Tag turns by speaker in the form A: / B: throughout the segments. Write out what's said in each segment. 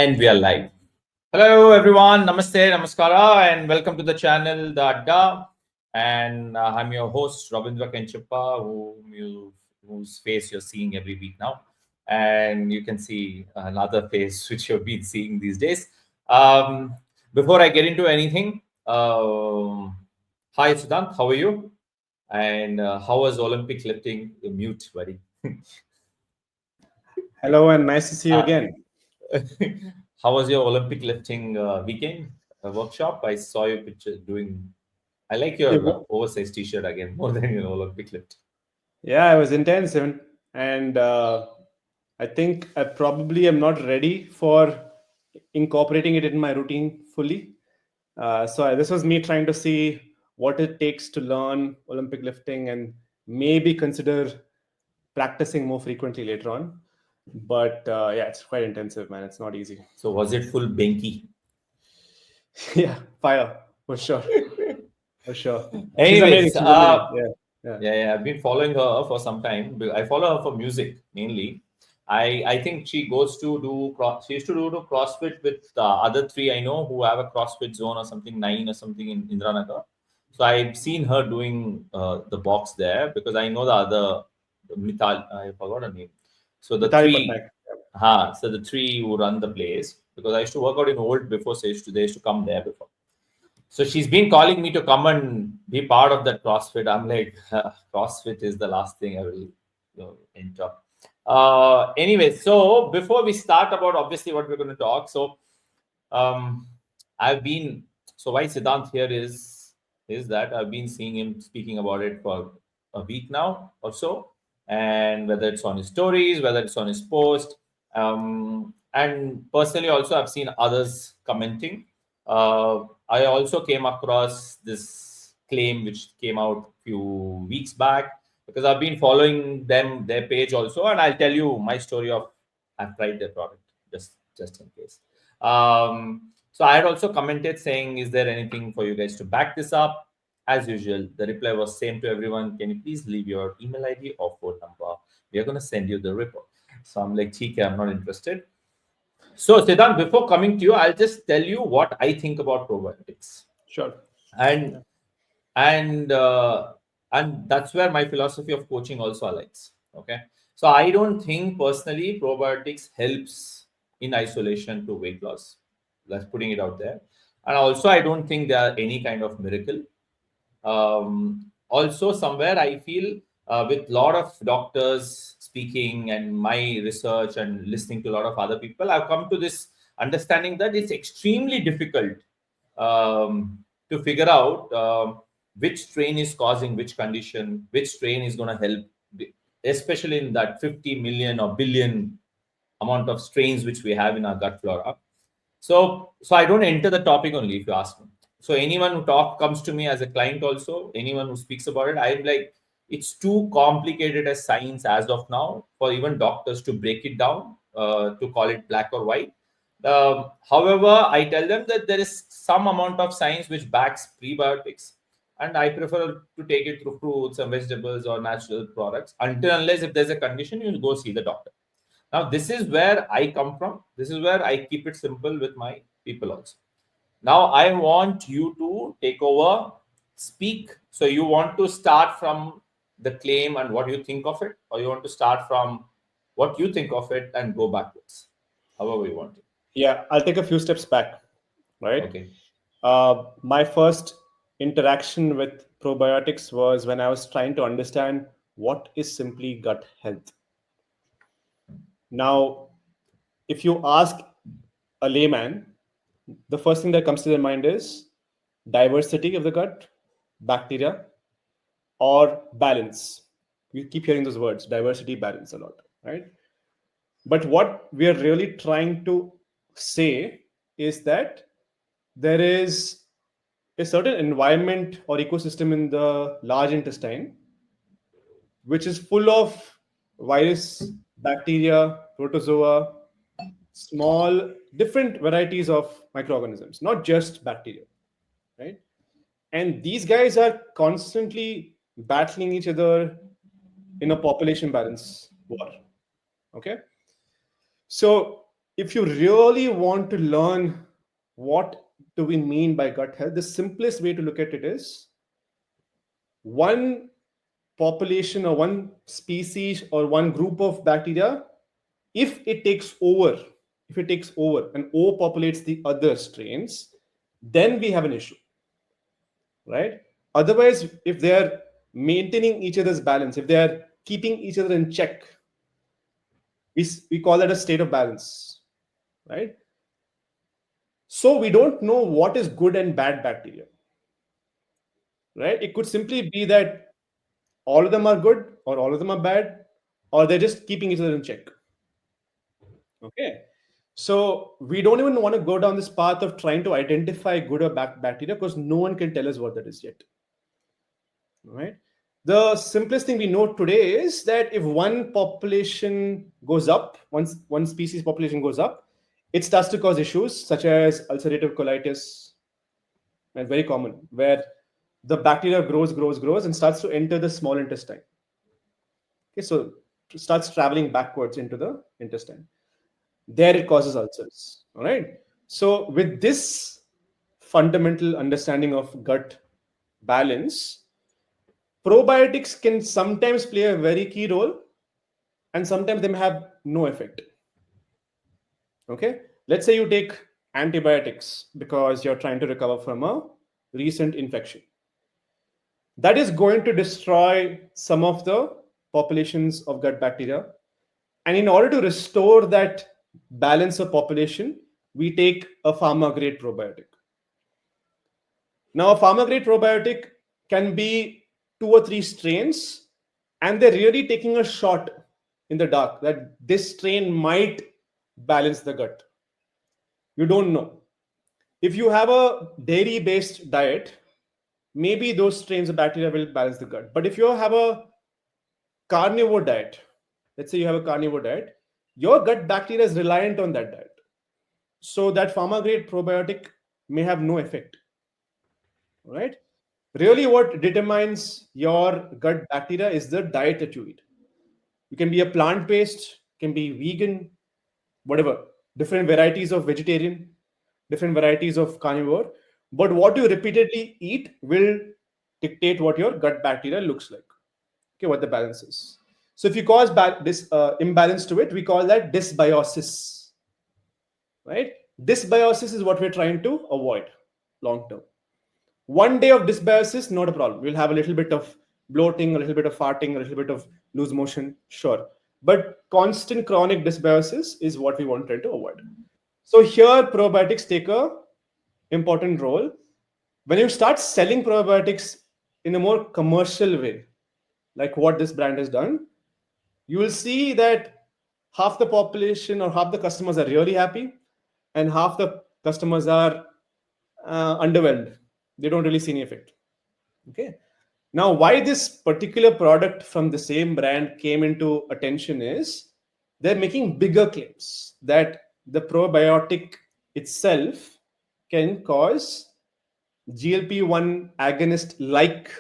A: And we are live. Hello, everyone. Namaste, namaskara, and welcome to the channel, The Adda. And I'm your host, Ravindra Kenchappa, whose face you're seeing every week now. And you can see another face which you've been seeing these days. Before I get into anything, hi, Siddhant. How are you? And how was Olympic lifting? You're mute, buddy.
B: Hello, and nice to see you
A: Uh,
B: again.
A: How was your Olympic lifting weekend workshop? I saw your picture doing. I like
B: It
A: your
B: wa-
A: oversized T-shirt again more than your Olympic lift.
B: yeah, it was intense, and I think I probably am not ready for incorporating it in my routine fully. This was me trying to see what it takes to learn Olympic lifting and maybe consider practicing more frequently later on. But yeah, it's quite intensive, man. It's not easy.
A: So was it full Benki?
B: Yeah, fire for sure, for sure. She's amazing.
A: Anyways,
B: She's amazing. Yeah, yeah.
A: yeah, I've been following her for some time. I follow her for music mainly. I think she goes to do she used to do CrossFit with the other three I know who have a CrossFit zone or something 9 or something in Indranagar. So I've seen her doing the box there because I know the other Mital. I forgot her name. So the
B: Mitali
A: three,
B: Patnaik.
A: so the three who run the place because I used to work out in Old before. So they used to come there before. So she's been calling me to come and be part of that CrossFit. I'm like, CrossFit is the last thing I will enter. Anyway, so before we start about obviously what we're going to talk, so um, I've been so why Siddhant here is that I've been seeing him speaking about it for a week now or so, and whether it's on his stories, whether it's on his post, and personally also I've seen others commenting. I also came across this claim which came out a few weeks back because I've been following their page also, and I'll tell you my story of I've tried their product just in case. So I had also commented saying, "Is there anything for you guys to back this up?" As usual, the reply was same to everyone. Can you please leave your email ID or phone number? We are going to send you the report. So I'm like, "Okay, I'm not interested." So Siddhant, before coming to you, I'll just tell you what I think about probiotics,
B: Sure.
A: and and uh, and that's where my philosophy of coaching also aligns. Okay, so I don't think personally probiotics helps in isolation to weight loss. That's putting it out there, and also I don't think they are any kind of miracle. Also, somewhere I feel with a lot of doctors speaking and my research and listening to a lot of other people, I've come to this understanding that it's extremely difficult to figure out which strain is causing which condition, which strain is going to help, especially in that 50 million or billion amount of strains which we have in our gut flora. So I don't enter the topic only if you ask me. So anyone who comes to me as a client also, anyone who speaks about it, I'm like, it's too complicated as science as of now for even doctors to break it down to call it black or white. However, I tell them that there is some amount of science which backs prebiotics, and I prefer to take it through fruits and vegetables or natural products until unless if there's a condition, you'll go see the doctor. Now, this is where I come from. This is where I keep it simple with my people also. Now, I want you to take over, speak. So, you want to start from the claim and what you think of it, or you want to start from what you think of it and go backwards, however you want it.
B: Yeah, I'll take a few steps back, right?
A: Okay.
B: My first interaction with probiotics was when I was trying to understand what is simply gut health. Now, if you ask a layman, the first thing that comes to their mind is diversity of the gut, bacteria, or balance. You keep hearing those words, diversity, balance, a lot, right? But what we are really trying to say is that there is a certain environment or ecosystem in the large intestine which is full of virus, bacteria, protozoa, small different varieties of microorganisms, not just bacteria, right? And these guys are constantly battling each other in a population balance war. Okay, so if you really want to learn what do we mean by gut health, the simplest way to look at it is one population or one species or one group of bacteria, if it takes over, and overpopulates the other strains, then we have an issue, right? Otherwise, if they are maintaining each other's balance, if they are keeping each other in check, we call that a state of balance, right? So we don't know what is good and bad bacteria, right? It could simply be that all of them are good or all of them are bad, or they're just keeping each other in check. Okay. So we don't even want to go down this path of trying to identify good or bad bacteria because no one can tell us what that is yet. Right? The simplest thing we know today is that if one population goes up, once one species population goes up, it starts to cause issues such as ulcerative colitis, and very common, where the bacteria grows, and starts to enter the small intestine. Okay, so it starts traveling backwards into the intestine. There it causes ulcers. All right. So with this fundamental understanding of gut balance, probiotics can sometimes play a very key role, and sometimes they may have no effect. Okay. Let's say you take antibiotics because you're trying to recover from a recent infection. That is going to destroy some of the populations of gut bacteria. And in order to restore that balance of population, we take a pharma grade probiotic. Now, a pharma grade probiotic can be 2 or 3 strains, and they're really taking a shot in the dark that this strain might balance the gut. You don't know. If you have a dairy based diet, maybe those strains of bacteria will balance the gut. But if you have a carnivore diet, let's say you have a carnivore diet, your gut bacteria is reliant on that diet. So that pharma grade probiotic may have no effect. Right? Really, what determines your gut bacteria is the diet that you eat. You can be a plant based, can be vegan, whatever, different varieties of vegetarian, different varieties of carnivore. But what you repeatedly eat will dictate what your gut bacteria looks like. Okay, what the balance is. So if you cause this imbalance to it, we call that dysbiosis. Right? Dysbiosis is what we're trying to avoid long term. One day of dysbiosis, not a problem. We'll have a little bit of bloating, a little bit of farting, a little bit of loose motion, sure. But constant chronic dysbiosis is what we want to try to avoid. So here probiotics take a important role. When you start selling probiotics in a more commercial way, like what this brand has done, you will see that half the population or half the customers are really happy, and half the customers are underwhelmed. They don't really see any effect. Okay. Now, why this particular product from the same brand came into attention is they're making bigger claims that the probiotic itself can cause GLP-1 agonist like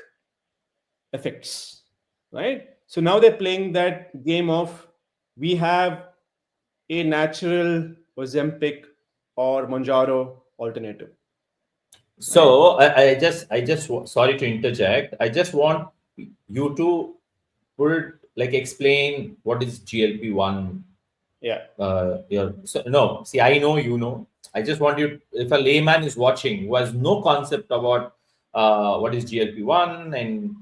B: effects, right? So now they're playing that game of we have a natural Ozempic or Monjaro alternative. Right?
A: So sorry to interject. I just want you to explain what is GLP-1.
B: Yeah.
A: No, see, I know you know. I just want you, if a layman is watching who has no concept about what is GLP-1, and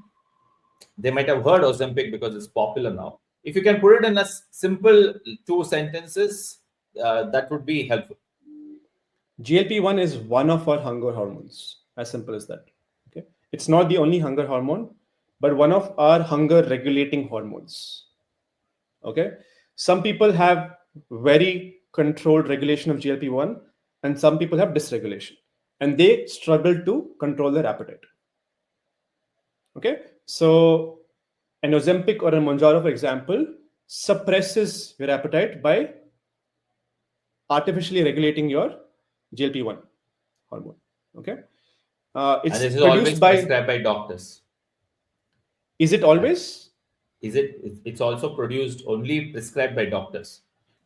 A: they might have heard Ozempic because it's popular now. If you can put it in a simple 2 sentences, that would be helpful.
B: GLP-1 is one of our hunger hormones, as simple as that. Okay, it's not the only hunger hormone, but one of our hunger regulating hormones. Okay, some people have very controlled regulation of GLP-1, and some people have dysregulation, and they struggle to control their appetite. Okay, so an Ozempic or a Mounjaro, for example, suppresses your appetite by artificially regulating your GLP-1 hormone. Okay,
A: And
B: it's
A: this is
B: produced
A: always
B: by.
A: prescribed by doctors.
B: Is it
A: And
B: always?
A: is it? It's also produced only prescribed by doctors.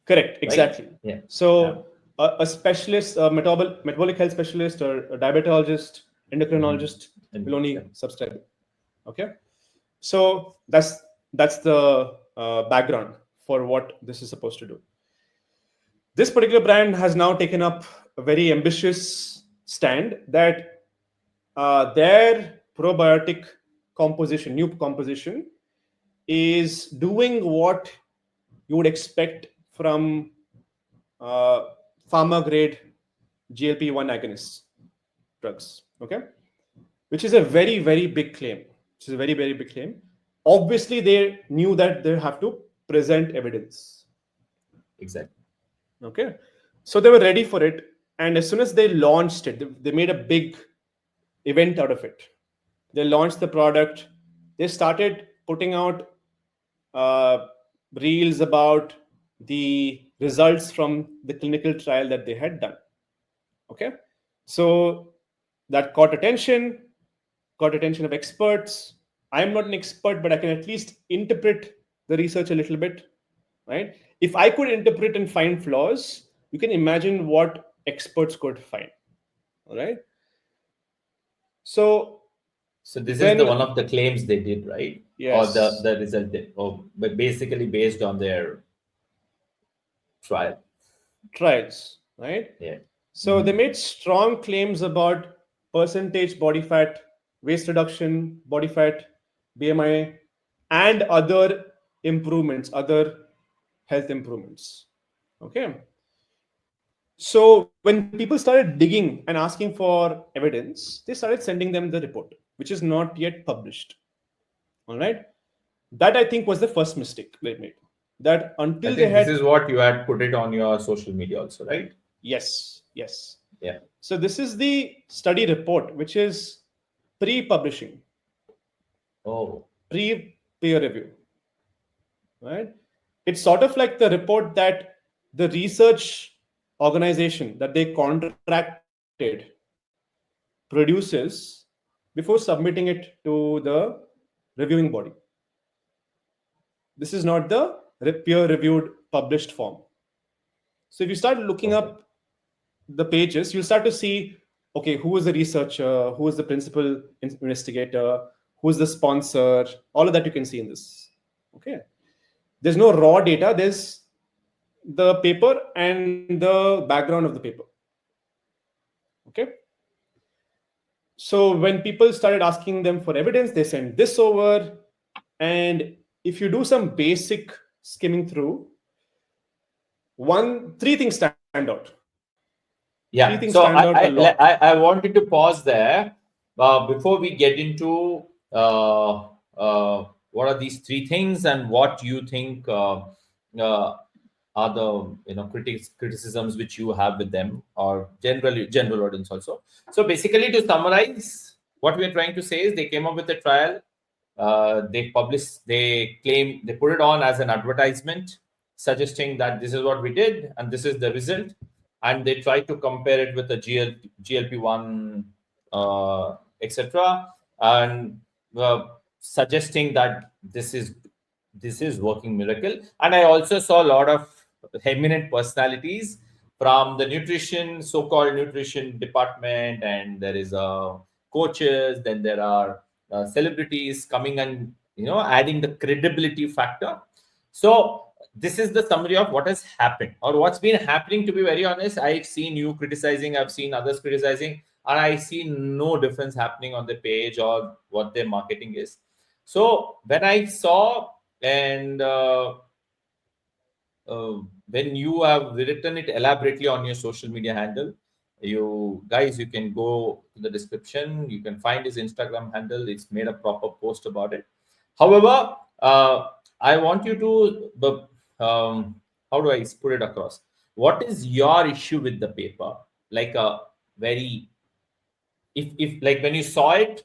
B: Correct,
A: right?
B: exactly.
A: Yeah. Yeah.
B: So a specialist, a metabolic health specialist, or a diabetologist,
A: Mhm.
B: endocrinologist will
A: And yeah.
B: only subscribe it. Okay, so that's the background for what this is supposed to do. This particular brand has now taken up a very ambitious stand that their probiotic composition, new composition, is doing what you would expect from uh, pharma grade GLP-1 agonists drugs. Okay, which is a very, very big claim. Which is a very, very big claim. Obviously, they knew that they have to present evidence.
A: Exactly.
B: Okay, so they were ready for it, and as soon as they launched it, they made a big event out of it. They launched the product. They started putting out uh, reels about the results from the clinical trial that they had done. Okay, so that caught attention of experts. I'm not an expert, but I can at least interpret the research a little bit, right? If I could interpret and find flaws, you can imagine what experts could find. All right. So
A: So this is the one
B: when
A: of the claims they did, right? Or
B: yes,
A: the result, or but basically based on their trial.
B: trials, right?
A: Yeah.
B: So they
A: Hmm.
B: made strong claims about percentage body fat, waist reduction, body fat, BMI, and other improvements, other health improvements. Okay. So when people started digging and asking for evidence, they started sending them the report, which is not yet published. All right. That I think was the first mistake they made. That
A: I
B: until they
A: think this
B: had,
A: is what you had put it on your social media also, right?
B: yes, yes.
A: Yeah.
B: So this is the study report, which is pre-publishing,
A: Oh,
B: pre-peer review, right? It's sort of like the report that the research organization that they contracted produces before submitting it to the reviewing body. This is not the peer-reviewed published form. So if you start looking
A: okay.
B: up the pages, you'll start to see, okay, who is the researcher, who is the principal investigator, who is the sponsor, all of that you can see in this. Okay. There's no raw data, there's the paper and the background of the paper. Okay. So when people started asking them for evidence, they sent this over. And if you do some basic skimming through, three things stand out. Three things
A: Yeah.
B: stand
A: So
B: out a lot.
A: I wanted to pause there before we get into what are these three things and what you think uh, are the criticisms which you have with them or general audience also. So basically, to summarize, what we are trying to say is they came up with a trial. They claim, they put it on as an advertisement, suggesting that this is what we did and this is the result, and they try to compare it with the GLP-1, etc., and suggesting that this is working miracle. And I also saw a lot of eminent personalities from the nutrition, so-called nutrition department, and there is coaches, then there are celebrities coming and adding the credibility factor. So this is the summary of what has happened or what's been happening. To be very honest, I've seen you criticizing, I've seen others criticizing, and I see no difference happening on the page or what their marketing is. So when I saw, and uh, when you have written it elaborately on your social media handle, you guys, you can go to the description, you can find his Instagram handle, it's made a proper post about it. However, I want you to how do I put it across, what is your issue with the paper, like a very, if like when you saw it,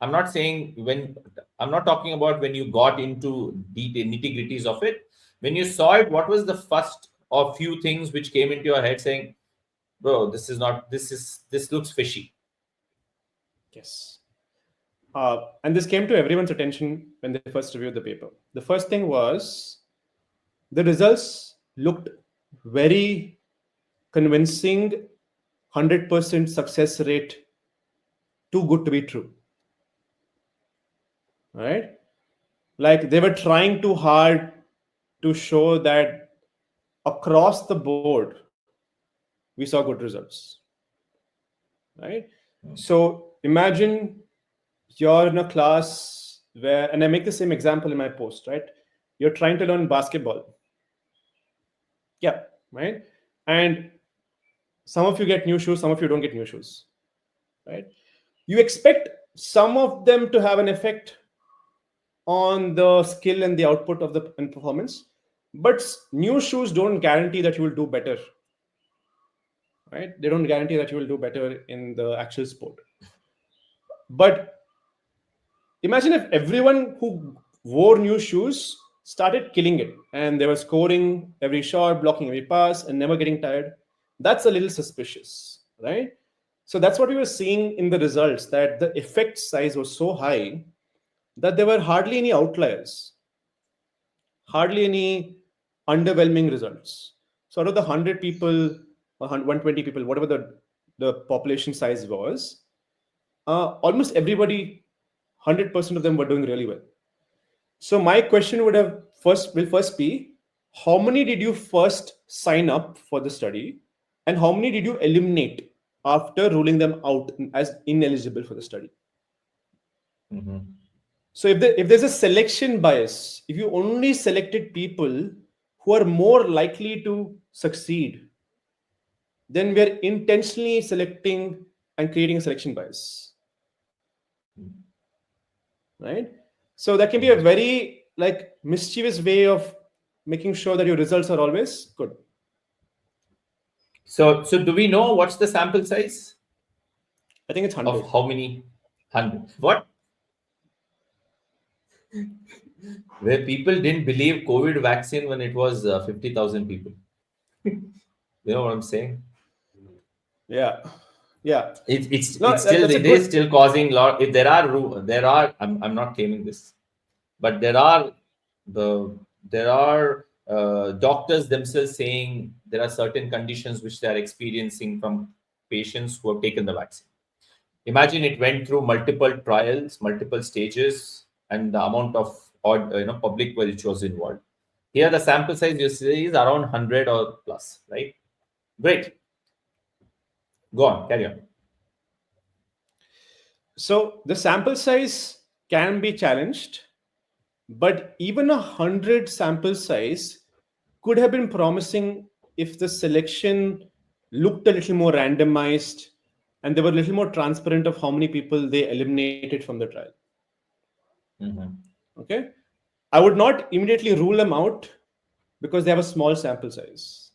A: I'm not saying when, I'm not talking about when you got into detail nitty gritties of it. When you saw it, what was the first or few things which came into your head saying, bro, this is not, this looks fishy?
B: Yes. And this came to everyone's attention when they first reviewed the paper. The first thing was the results looked very convincing 100% success rate, too good to be true. Right? Like they were trying too hard to show that across the board we saw good results. Right? So imagine you're in a class where, and I make the same example in my post, right? You're trying to learn basketball. Yeah, right? And some of you get new shoes, some of you don't get new shoes, right? You expect some of them to have an effect on the skill and the output of the and performance, but new shoes don't guarantee that you will do better, right? They don't guarantee that you will do better in the actual sport. But imagine if everyone who wore new shoes started killing it and they were scoring every shot, blocking every pass, and never getting tired. That's a little suspicious, right? So that's what we were seeing in the results, that the effect size was so high that there were hardly any outliers, hardly any underwhelming results. So out of the 100 people, or 120 people, whatever the population size was, almost everybody, 100% of them were doing really well. So my question will first be, how many did you first sign up for the study, and how many did you eliminate after ruling them out as ineligible for the study? So if there's a selection bias, if you only selected people who are more likely to succeed, then we are intentionally selecting and creating a selection bias, right? So that can be a very like mischievous way of making sure that your results are always good.
A: So do we know what's the sample size
B: I think it's
A: of
B: 100.
A: how many? 100. What? Where people didn't believe COVID vaccine when it was 50,000 people. You know what I'm saying?
B: Yeah, yeah. No,
A: It's still,
B: that's a
A: it is
B: good.
A: still causing lot. If there are, I'm not claiming this, but the there are doctors themselves saying there are certain conditions which they are experiencing from patients who have taken the vaccine. Imagine it went through multiple trials, multiple stages, and the amount of public which was involved. Here, the sample size you see is around 100 or plus, right? Great. Go on, carry on.
B: So the sample size can be challenged, but even 100 sample size could have been promising if the selection looked a little more randomized and they were a little more transparent of how many people they eliminated from the trial. Okay. I would not immediately rule them out because they have a small sample size.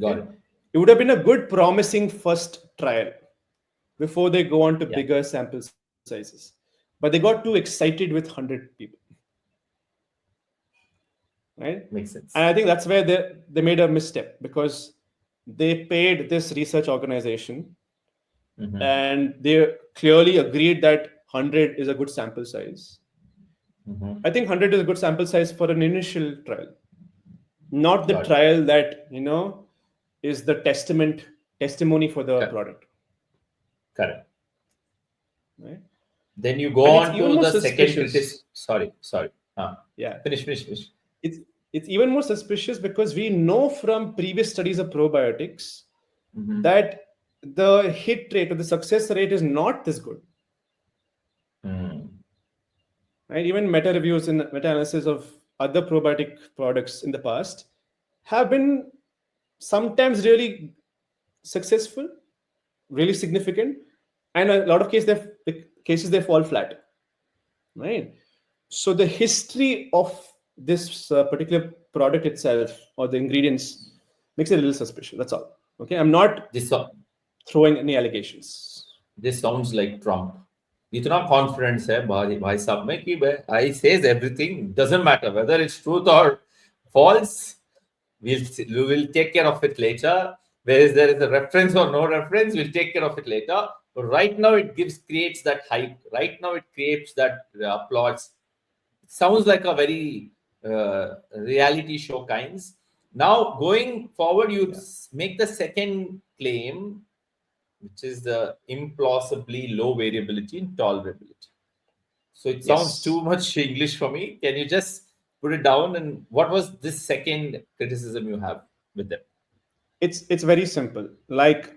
A: Got
B: Okay.
A: it.
B: It would have been a good, promising first trial before they go on to
A: Yeah,
B: bigger sample sizes. But they got too excited with 100 people. Right?
A: makes
B: And
A: sense.
B: I think that's where they made a misstep, because they paid this research organization and they clearly agreed that 100 is a good sample size. I think 100 is a good sample size for an initial trial, not the
A: Got it.
B: trial that is the testimony for the
A: Correct.
B: product.
A: Correct.
B: Right?
A: Then you go
B: And it's
A: on
B: even
A: to
B: more
A: the second
B: suspicious.
A: Sorry.
B: Yeah,
A: Finish.
B: it's it's even more suspicious because we know from previous studies of probiotics that the hit rate or the success rate is not this good. Right? Even meta reviews and meta analysis of other probiotic products in the past have been sometimes really successful, really significant, and a lot of cases they fall flat. Right? So the history of this particular product itself or the ingredients makes it a little suspicious. That's all. Okay, I'm not
A: This so-
B: throwing any allegations.
A: this sounds like Trump. इतना confidence है भाई साहब में कि I says everything, doesn't matter whether it's truth or false. We will take care of it later. Whereas there is a reference or no reference, we'll take care of it later. But right now, it creates that hype. Right now, it creates that applause. Sounds like a very reality show kinds. Now, going forward, you
B: Yeah.
A: make the second claim, which is the implausibly low variability in tolerability. So it sounds
B: Yes.
A: too much English for me. Can you just put it down? And what was this second criticism you have with them?
B: It's very simple. Like,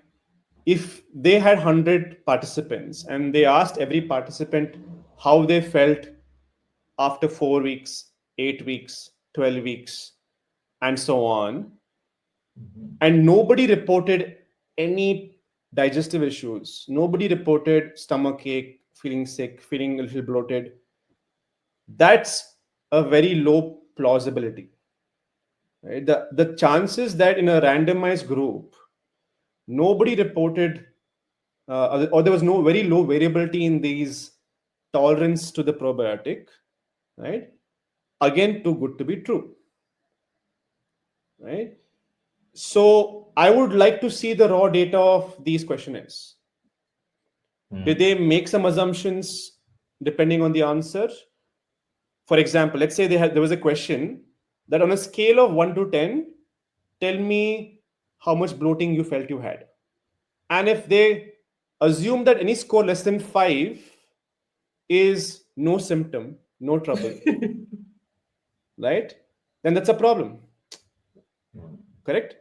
B: if they had 100 participants and they asked every participant how they felt after 4 weeks, 8 weeks, 12 weeks, and so on, and nobody reported any digestive issues, nobody reported stomach ache, feeling sick, feeling a little bloated, that's a very low plausibility. Right? The chances that in a randomized group nobody reported, or there was no very low variability in these tolerance to the probiotic, right? Again, too good to be true, right? So I would like to see the raw data of these questionnaires. Did
A: Hmm.
B: they make some assumptions depending on the answer? For example, let's say there was a question that on a scale of 1 to 10, tell me how much bloating you felt you had. And if they assume that any score less than 5 is no symptom, no trouble, right? Then that's a problem, correct?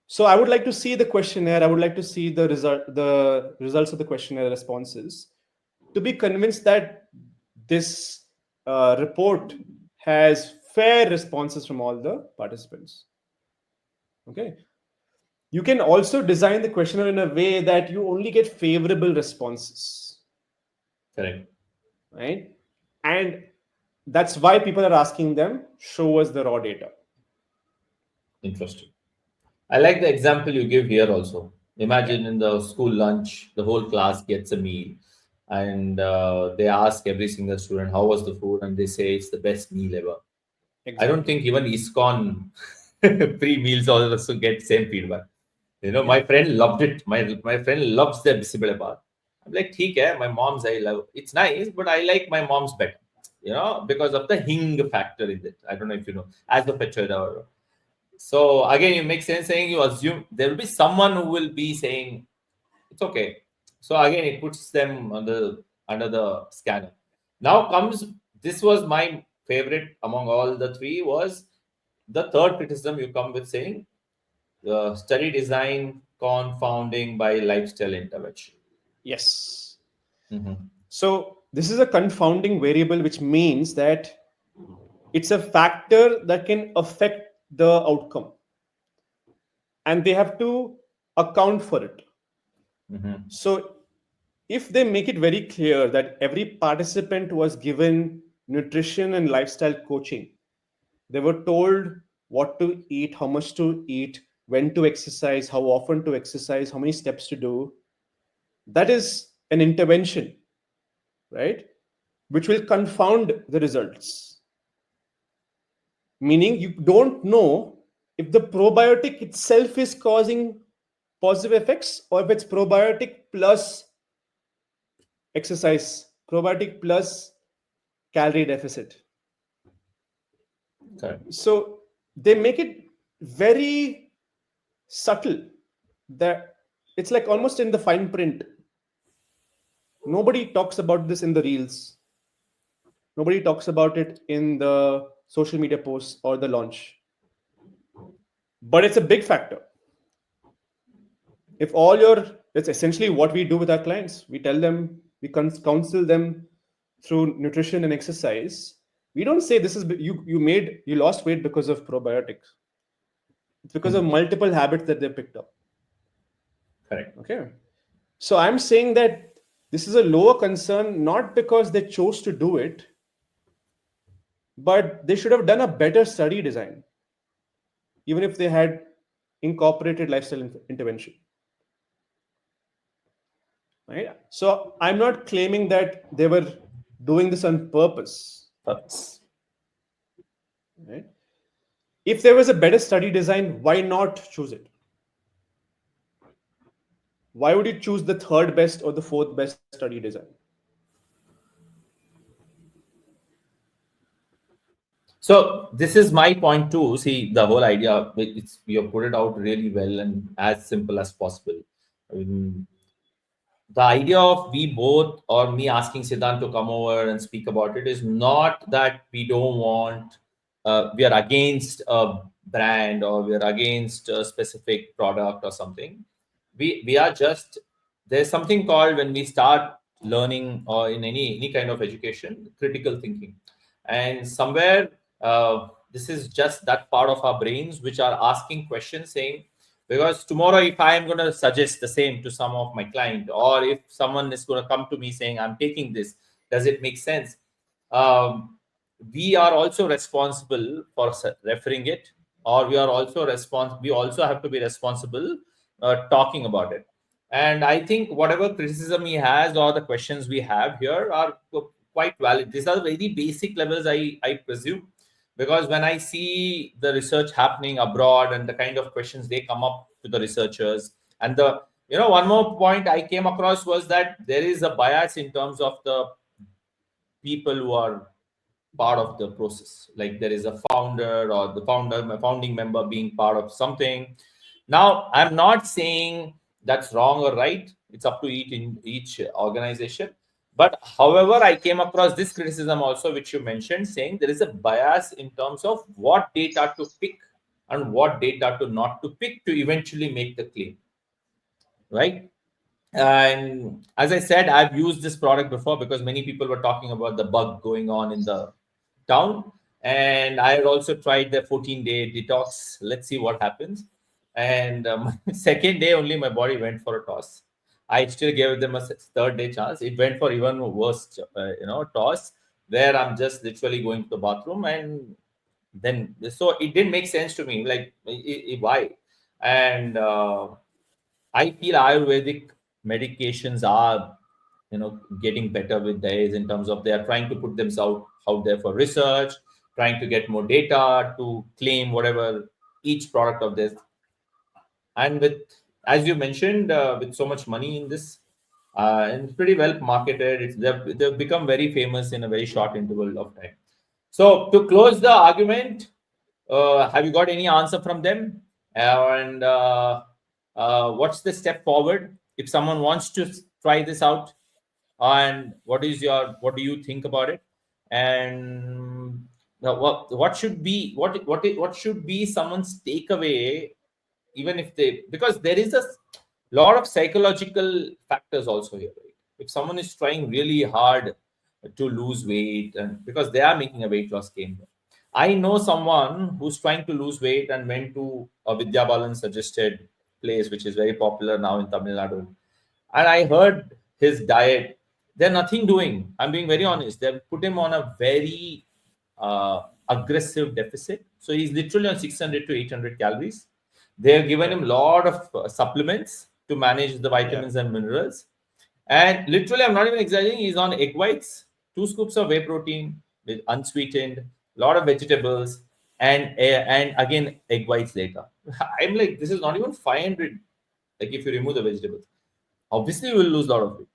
B: So I would like to see the questionnaire. I would like to see the results of the questionnaire responses to be convinced that this report has fair responses from all the participants. Okay. You can also design the questionnaire in a way that you only get favorable responses,
A: Correct.
B: right? And that's why people are asking them, show us the raw data.
A: Interesting. I like the example you give here also.
B: Yeah,
A: Imagine in the school lunch, the whole class gets a meal, and they ask every single student, "How was the food?" And they say it's the best meal ever. I don't
B: exactly.
A: think even ISKCON free meals also get same feedback.
B: Yeah,
A: My friend loved it. My friend loves the bisibele bath. I'm like, ठीक है, my mom's I love. It's nice, but I like my mom's better. Because of the hing factor in it. I don't know if you know, as a pachada or so again, you make sense saying you assume there will be someone who will be saying it's okay. So again, it puts them under the scanner. Now comes this was my favorite among all the three was the third criticism you come with saying the study design confounding by lifestyle intervention.
B: yes.
A: Mhm.
B: So this is a confounding variable, which means that it's a factor that can affect the outcome, and they have to account for it.
A: Mhm.
B: So if they make it very clear that every participant was given nutrition and lifestyle coaching, they were told what to eat, how much to eat, when to exercise, how often to exercise, how many steps to do, that is an intervention, right? Which will confound the results. Meaning you don't know if the probiotic itself is causing positive effects or if it's probiotic plus exercise, probiotic plus calorie deficit.
A: Correct.
B: So they make it very subtle that it's like almost in the fine print. Nobody talks about this in the reels. Nobody talks about it in the social media posts or the launch. But it's a big factor. If all your, it's essentially what we do with our clients. We tell them, we counsel them through nutrition and exercise. We don't say this is you lost weight because of probiotics. It's because of multiple habits that they picked up.
A: Correct.
B: Okay. So I'm saying that this is a lower concern not because they chose to do it, but they should have done a better study design, even if they had incorporated lifestyle intervention. Right? So I'm not claiming that they were doing this on purpose.
A: That's
B: Right? If there was a better study design, why not choose it? Why would you choose the third best or the fourth best study design?
A: So this is my point too. See, the whole idea, it's you have put it out really well and as simple as possible. I mean, the idea of we both or me asking Siddhant to come over and speak about it is not that we don't want, we are against a brand or we are against a specific product or something. We are just, there's something called when we start learning or in any kind of education, critical thinking, and somewhere this is just that part of our brains which are asking questions, saying, because tomorrow if I am going to suggest the same to some of my client, or if someone is going to come to me saying I'm taking this, does it make sense? um, we are also responsible for referring it, or we are also we also have to be responsible talking about it. And I think whatever criticism he has or the questions we have here are quite valid. These are very basic levels, I presume, because when I see the research happening abroad and the kind of questions they come up to the researchers, and the, one more point I came across was that there is a bias in terms of the people who are part of the process. Like there is a founder or the founding member being part of something. Now, I'm not saying that's wrong or right. It's up to each organization. But however, I came across this criticism also, which you mentioned, saying there is a bias in terms of what data to pick and what data to not to pick to eventually make the claim, right? And as I said, I've used this product before because many people were talking about the bug going on in the town. And I had also tried the 14-day detox. Let's see what happens. And second day only, my body went for a toss. I still gave them a third day chance. It went for even worse, toss, where I'm just literally going to the bathroom. And then, so it didn't make sense to me. Like, why? And I feel Ayurvedic medications are, getting better with days in terms of they are trying to put themselves out there for research, trying to get more data to claim whatever each product of this. And with, as you mentioned, with so much money in this, and it's pretty well marketed. They've become very famous in a very short interval of time. So to close the argument, have you got any answer from them? And what's the step forward if someone wants to try this out? And what do you think about it? And what should be what should be someone's takeaway, even if they, because there is a lot of psychological factors also here, right? If someone is trying really hard to lose weight, and because they are making a weight loss game, I know someone who's trying to lose weight and went to a Vidya Balan suggested place, which is very popular now in Tamil Nadu. And I heard his diet. They're nothing doing. I'm being very honest. They've put him on a very aggressive deficit. So he's literally on 600 to 800 calories. They've given
B: Yeah,
A: him a lot of supplements to manage the
B: yeah,
A: vitamins and minerals. And literally, I'm not even exaggerating, he's on egg whites, 2 scoops of whey protein with unsweetened, a lot of vegetables, and again egg whites later. I'm like, this is not even 500. Like if you remove the vegetables, obviously you will lose a lot of weight.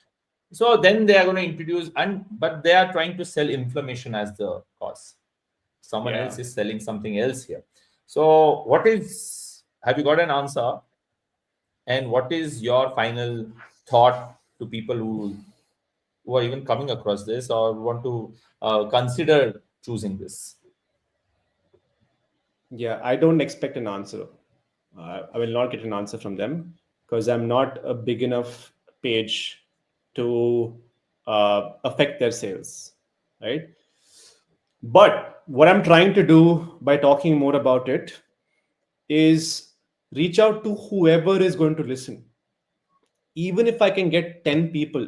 A: So then they are going to introduce, and but they are trying to sell inflammation as the cause. Someone else
B: yeah.
A: is selling something else here. So what is? Have you got an answer? And what is your final thought to people who are even coming across this or want to consider choosing this?
B: Yeah, I don't expect an answer. I will not get an answer from them because I'm not a big enough page to affect their sales, right? But what I'm trying to do by talking more about it is reach out to whoever is going to listen. Even if I can get 10 people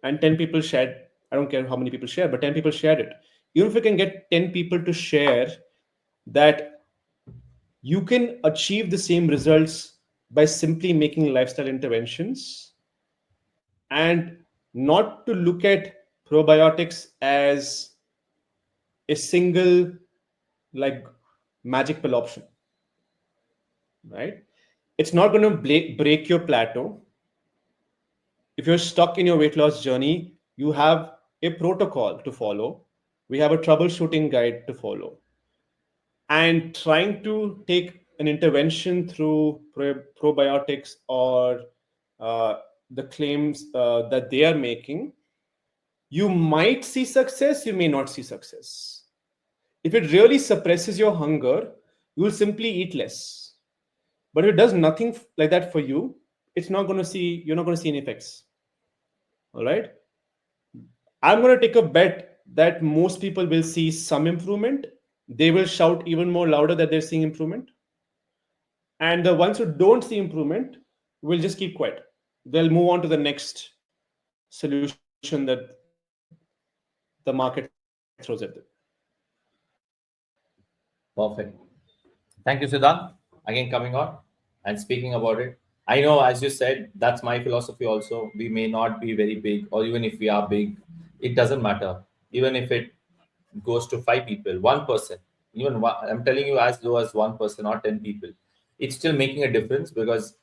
B: and 10 people shared, I don't care how many people share, but 10 people shared it. Even if we can get 10 people to share that you can achieve the same results by simply making lifestyle interventions and not to look at probiotics as a single like magic pill option, right? It's not going to break your plateau. If you're stuck in your weight loss journey, you have a protocol to follow, we have a troubleshooting guide to follow. And trying to take an intervention through probiotics or uh, the claims that they are making, you might see success, you may not see success. If it really suppresses your hunger, you will simply eat less. But if it does nothing like that for you, you're not going to see any effects. All right. I'm going to take a bet that most people will see some improvement. They will shout even more louder that they're seeing improvement. And the ones who don't see improvement will just keep quiet. They'll move on to the next solution that the market throws at them.
A: Perfect. Thank you, Siddhant, again coming on and speaking about it. I know, as you said, that's my philosophy also. We may not be very big, or even if we are big, it doesn't matter. Even if it goes to 5 people, 1%, even one, I'm telling you, as low as 1% or 10 people, it's still making a difference because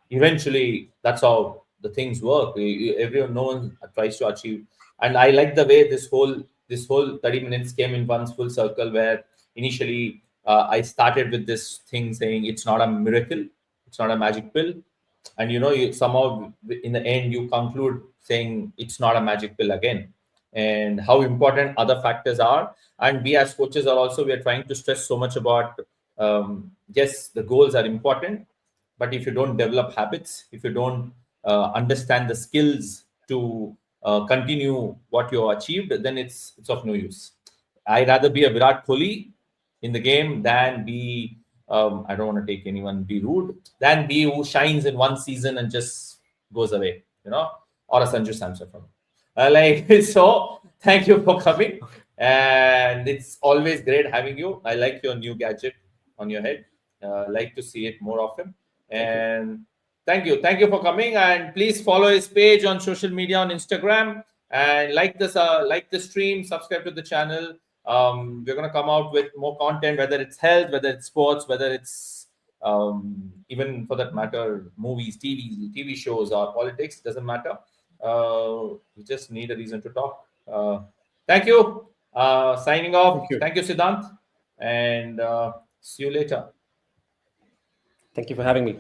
A: eventually that's how the things work. Everyone, no one tries to achieve. And I like the way this whole 30 minutes came in one full circle where initially I started with this thing saying it's not a miracle, it's not a magic pill, and you somehow in the end you conclude saying it's not a magic pill again, and how important other factors are. And we as coaches are also, we are trying to stress so much about, yes, the goals are important, but if you don't develop habits, if you don't understand the skills to continue what you achieved, then it's of no use. I rather be a Virat Kohli in the game than be, I don't want to take anyone, be rude, than be who shines in one season and just goes away, or a Sanju Samson from so. Thank you for coming, and it's always great having you. I like your new gadget on your head. Like to see it more often.
B: Thank you.
A: And thank you for coming. And please follow his page on social media on Instagram, and like the stream, subscribe to the channel. We're gonna come out with more content, whether it's health, whether it's sports, whether it's even for that matter, movies, TV shows, or politics. Doesn't matter. We just need a reason to talk. Thank you. Signing off.
B: Thank you.
A: Thank you, Siddhant, and see you later.
B: Thank you for having me.